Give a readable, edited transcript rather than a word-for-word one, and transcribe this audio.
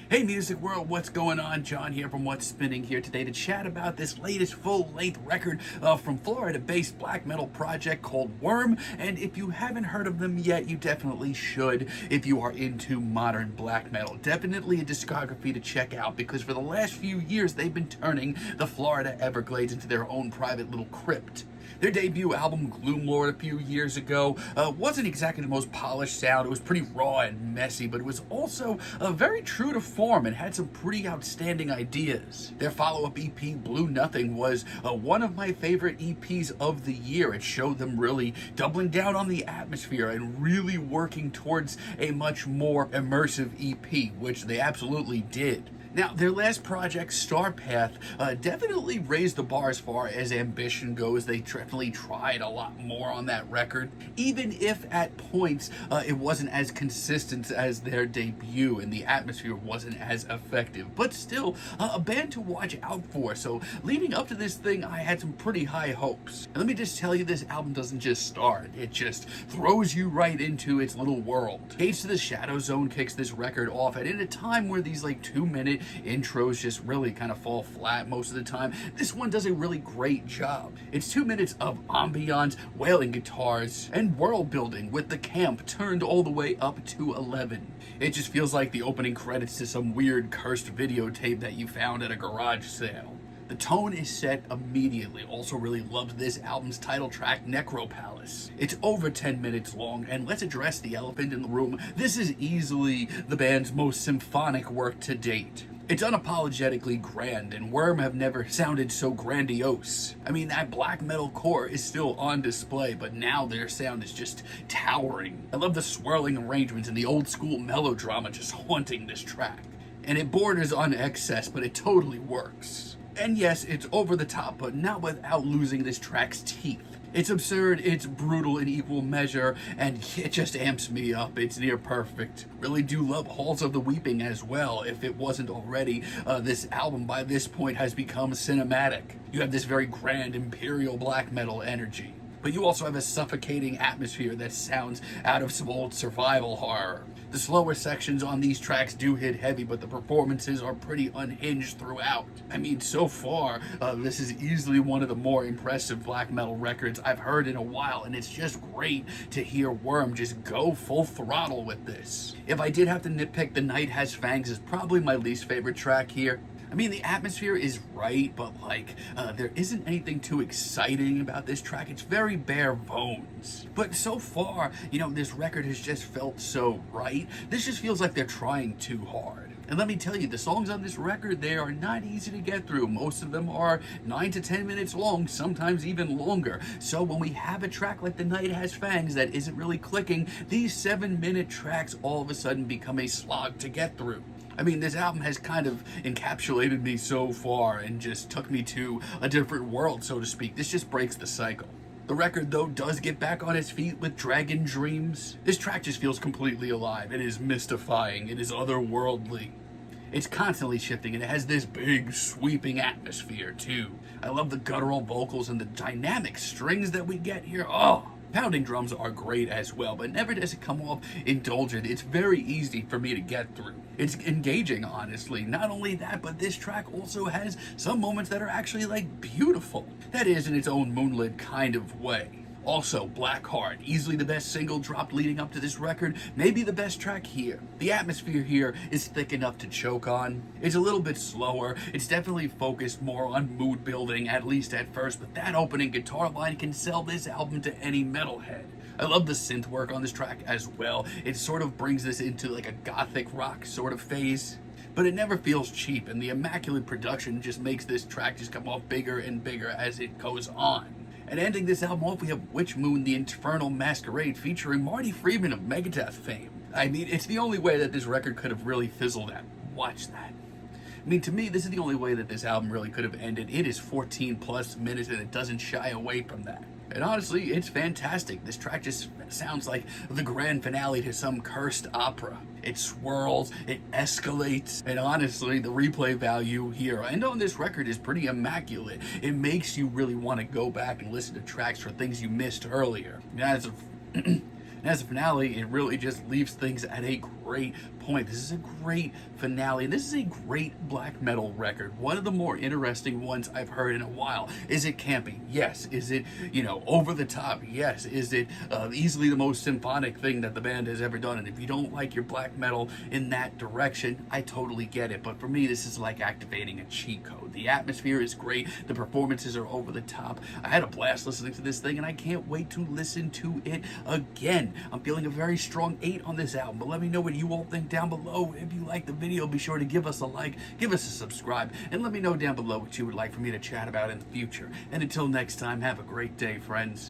Hey Music World, what's going on? John here from What's Spinning here today to chat about this latest full-length record from Florida-based black metal project called Worm. And if you haven't heard of them yet, you definitely should if you are into modern black metal. Definitely a discography to check out because for the last few years they've been turning the Florida Everglades into their own private little crypt. Their debut album, Gloomlord, a few years ago, wasn't exactly the most polished sound. It was pretty raw and messy, but it was also very true to form and had some pretty outstanding ideas. Their follow-up EP, Blue Nothing, was one of my favorite EPs of the year. It showed them really doubling down on the atmosphere and really working towards a much more immersive EP, which they absolutely did. Now, their last project, Starpath, definitely raised the bar as far as ambition goes. They definitely tried a lot more on that record, even if at points it wasn't as consistent as their debut and the atmosphere wasn't as effective. But still, a band to watch out for. So leading up to this thing, I had some pretty high hopes. And let me just tell you, this album doesn't just start. It just throws you right into its little world. Gates to the Shadowzone kicks this record off, and in a time where these 2-minute intros just really kind of fall flat most of the time, this one does a really great job. It's 2 minutes of ambiance, wailing guitars, and world building with the camp turned all the way up to 11. It just feels like the opening credits to some weird cursed videotape that you found at a garage sale. The tone is set immediately. Also really loved this album's title track, Necropalace. It's over 10 minutes long, and let's address the elephant in the room. This is easily the band's most symphonic work to date. It's unapologetically grand, and Worm have never sounded so grandiose. I mean, that black metal core is still on display, but now their sound is just towering. I love the swirling arrangements and the old school melodrama just haunting this track. And it borders on excess, but it totally works. And yes, it's over the top, but not without losing this track's teeth. It's absurd, it's brutal in equal measure, and it just amps me up. It's near perfect. Really do love Halls of the Weeping as well. If it wasn't already, this album by this point has become cinematic. You have this very grand imperial black metal energy. But you also have a suffocating atmosphere that sounds out of some old survival horror. The slower sections on these tracks do hit heavy, but the performances are pretty unhinged throughout. I mean, so far, this is easily one of the more impressive black metal records I've heard in a while, and it's just great to hear Worm just go full throttle with this. If I did have to nitpick, The Night Has Fangs is probably my least favorite track here. I mean, the atmosphere is right, but there isn't anything too exciting about this track. It's very bare bones. But so far, this record has just felt so right. This just feels like they're trying too hard. And let me tell you, the songs on this record, they are not easy to get through. Most of them are 9 to 10 minutes long, sometimes even longer. So when we have a track like The Night Has Fangs that isn't really clicking, these 7-minute tracks all of a sudden become a slog to get through. I mean, this album has kind of encapsulated me so far and just took me to a different world, so to speak. This just breaks the cycle. The record, though, does get back on its feet with Dragon Dreams. This track just feels completely alive. It is mystifying. It is otherworldly. It's constantly shifting, and it has this big, sweeping atmosphere, too. I love the guttural vocals and the dynamic strings that we get here. Oh! Pounding drums are great as well, but never does it come off indulgent. It's very easy for me to get through. It's engaging, honestly. Not only that, but this track also has some moments that are actually, beautiful. That is, in its own moonlit kind of way. Also, Blackheart, easily the best single dropped leading up to this record, maybe the best track here. The atmosphere here is thick enough to choke on. It's a little bit slower. It's definitely focused more on mood building, at least at first, but that opening guitar line can sell this album to any metalhead. I love the synth work on this track as well. It sort of brings this into a Gothic rock sort of phase. But it never feels cheap, and the immaculate production just makes this track just come off bigger and bigger as it goes on. And ending this album off, we have Witchmoon, the Infernal Masquerade, featuring Marty Friedman of Megadeth fame. I mean, it's the only way that this record could have really fizzled out. Watch that. I mean, to me, this is the only way that this album really could have ended. It is 14 plus minutes, and it doesn't shy away from that. And honestly, it's fantastic. This track just sounds like the grand finale to some cursed opera. It swirls, it escalates, and honestly, the replay value here and on this record is pretty immaculate. It makes you really want to go back and listen to tracks for things you missed earlier. And as a finale, it really just leaves things at a great point. This is a great finale, and this is a great black metal record. One of the more interesting ones I've heard in a while. Is it campy? Yes. Is it, over the top? Yes. Is it easily the most symphonic thing that the band has ever done? And if you don't like your black metal in that direction, I totally get it. But for me, this is like activating a cheat code. The atmosphere is great. The performances are over the top. I had a blast listening to this thing, and I can't wait to listen to it again. I'm feeling a very strong 8 on this album, but let me know what you all think down below. If you like the video, be sure to give us a like, give us a subscribe, and let me know down below what you would like for me to chat about in the future. And until next time, have a great day, friends.